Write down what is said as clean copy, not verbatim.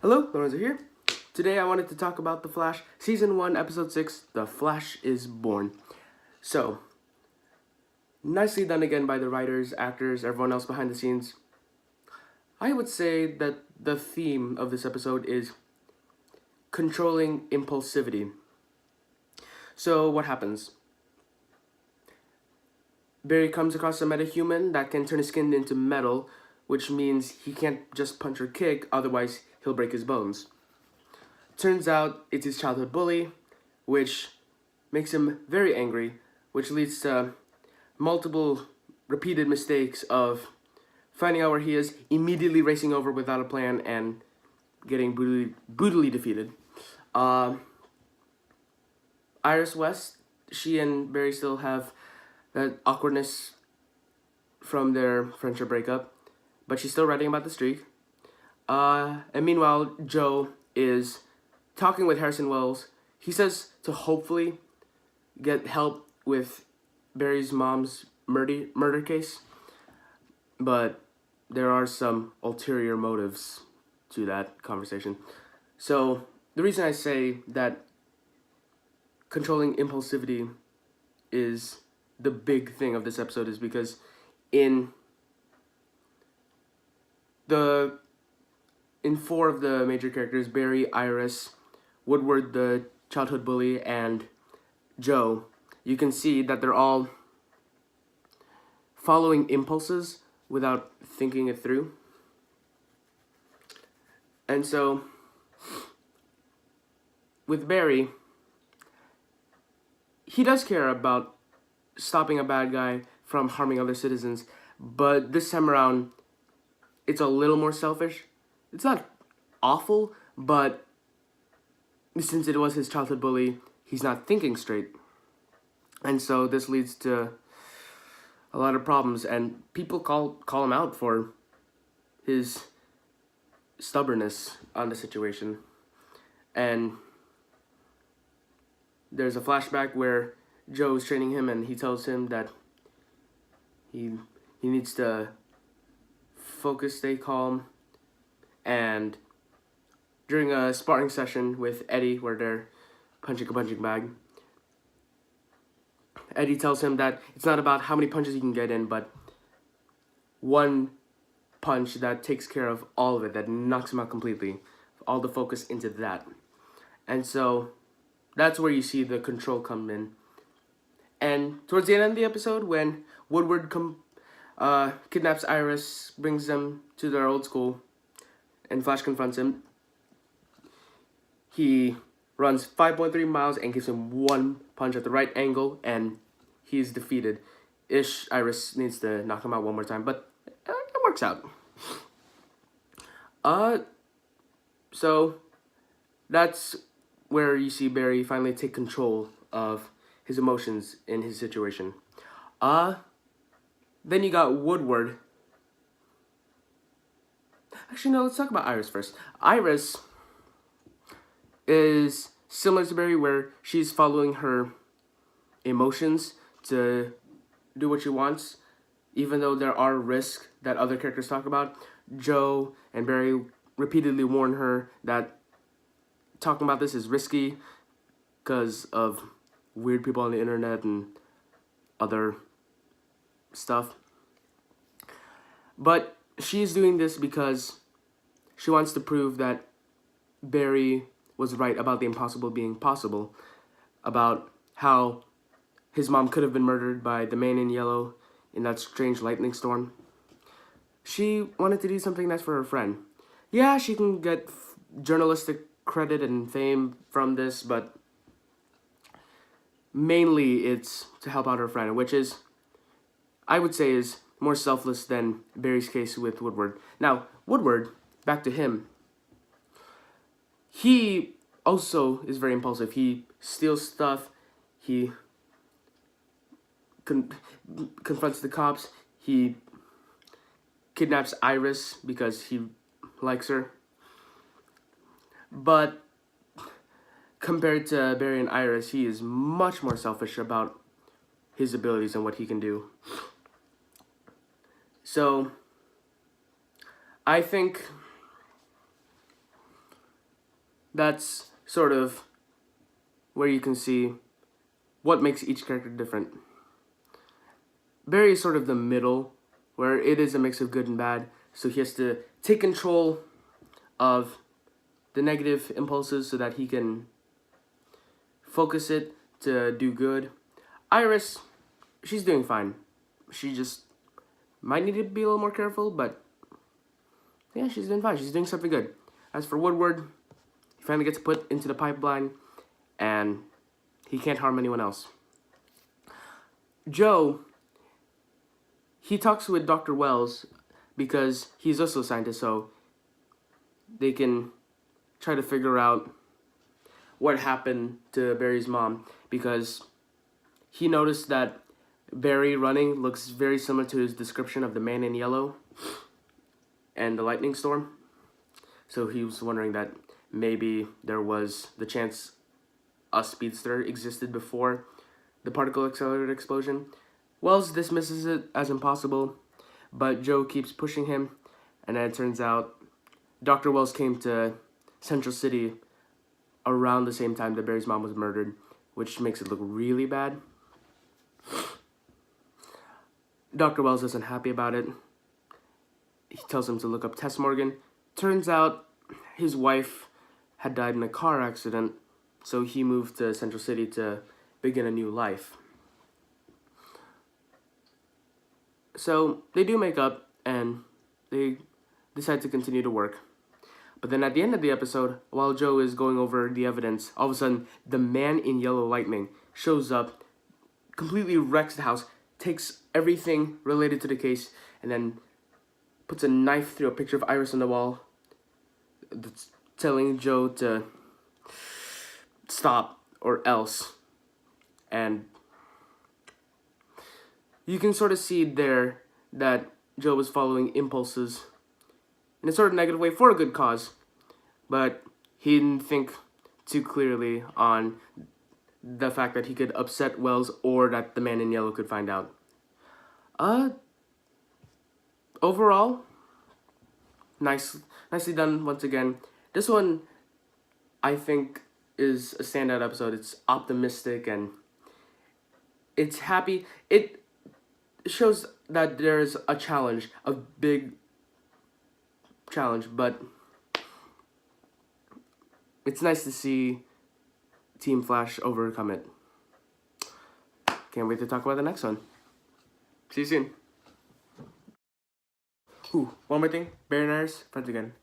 Hello, Lorenzo here. Today I wanted to talk about The Flash, Season 1, Episode 6, The Flash is Born. So, nicely done again by the writers, actors, everyone else behind the scenes. I would say that the theme of this episode is controlling impulsivity. So, what happens? Barry comes across a metahuman that can turn his skin into metal, which means he can't just punch or kick, otherwise he'll break his bones. Turns out it's his childhood bully, which makes him very angry, which leads to multiple repeated mistakes of finding out where he is, immediately racing over without a plan, and getting brutally defeated. Uh, Iris West, she and Barry still have that awkwardness from their friendship breakup, but she's still writing about the streak. And meanwhile, Joe is talking with Harrison Wells. He says to hopefully get help with Barry's mom's murder case, but there are some ulterior motives to that conversation. So the reason I say that controlling impulsivity is the big thing of this episode is because in four of the major characters, Barry, Iris, Woodward, the childhood bully, and Joe, you can see that they're all following impulses without thinking it through. And so, with Barry, he does care about stopping a bad guy from harming other citizens, but this time around, it's a little more selfish. It's not awful, but since it was his childhood bully, he's not thinking straight. And so this leads to a lot of problems, and people call him out for his stubbornness on the situation. And there's a flashback where Joe's training him, and he tells him that he needs to focus, stay calm, and during a sparring session with Eddie, where they're punching a punching bag, Eddie tells him that it's not about how many punches he can get in, but one punch that takes care of all of it, that knocks him out completely. All the focus into that. And so that's where you see the control come in. And towards the end of the episode, when Woodward kidnaps Iris, brings them to their old school, and Flash confronts him, he runs 5.3 miles and gives him one punch at the right angle, and he's defeated. Iris needs to knock him out one more time, but it works out. So that's where you see Barry finally take control of his emotions in his situation. Then you got Woodward. Actually, no, let's talk about Iris first. Iris is similar to Barry, where she's following her emotions to do what she wants, even though there are risks that other characters talk about. Joe and Barry repeatedly warn her that talking about this is risky because of weird people on the internet and other stuff. But she's doing this because she wants to prove that Barry was right about the impossible being possible, about how his mom could have been murdered by the man in yellow in that strange lightning storm. She wanted to do something nice for her friend. Yeah, she can get journalistic credit and fame from this, but mainly it's to help out her friend, which is, I would say, is more selfless than Barry's case with Woodward. Now, Woodward, back to him, he also is very impulsive. He steals stuff. He confronts the cops. He kidnaps Iris because he likes her. But compared to Barry and Iris, he is much more selfish about his abilities and what he can do. So I think that's sort of where you can see what makes each character different. Barry is sort of the middle, where it is a mix of good and bad, so he has to take control of the negative impulses so that he can focus it to do good. Iris, she's doing fine. She just might need to be a little more careful, but yeah, she's doing fine. She's doing something good. As for Woodward, he finally gets put into the pipeline, and he can't harm anyone else. Joe, he talks with Dr. Wells because he's also a scientist, so they can try to figure out what happened to Barry's mom, because he noticed that Barry running looks very similar to his description of the man in yellow and the lightning storm. So he was wondering that maybe there was the chance a speedster existed before the particle accelerator explosion. Wells dismisses it as impossible, but Joe keeps pushing him, and then it turns out Dr. Wells came to Central City around the same time that Barry's mom was murdered, which makes it look really bad. Dr. Wells isn't happy about it. He tells him to look up Tess Morgan. Turns out his wife had died in a car accident, so he moved to Central City to begin a new life. So they do make up, and they decide to continue to work. But then at the end of the episode, while Joe is going over the evidence, all of a sudden, the man in yellow lightning shows up, completely wrecks the house, takes everything related to the case, and then puts a knife through a picture of Iris on the wall, that's telling Joe to stop or else. And you can sort of see there that Joe was following impulses in a sort of negative way for a good cause, but he didn't think too clearly on the fact that he could upset Wells or that the man in yellow could find out. Overall, nicely done once again. This one, I think, is a standout episode. It's optimistic and it's happy. It shows that there's a challenge, a big challenge, but it's nice to see Team Flash overcome it. Can't wait to talk about the next one. See you soon. One more thing. Barry and Iris, friends again.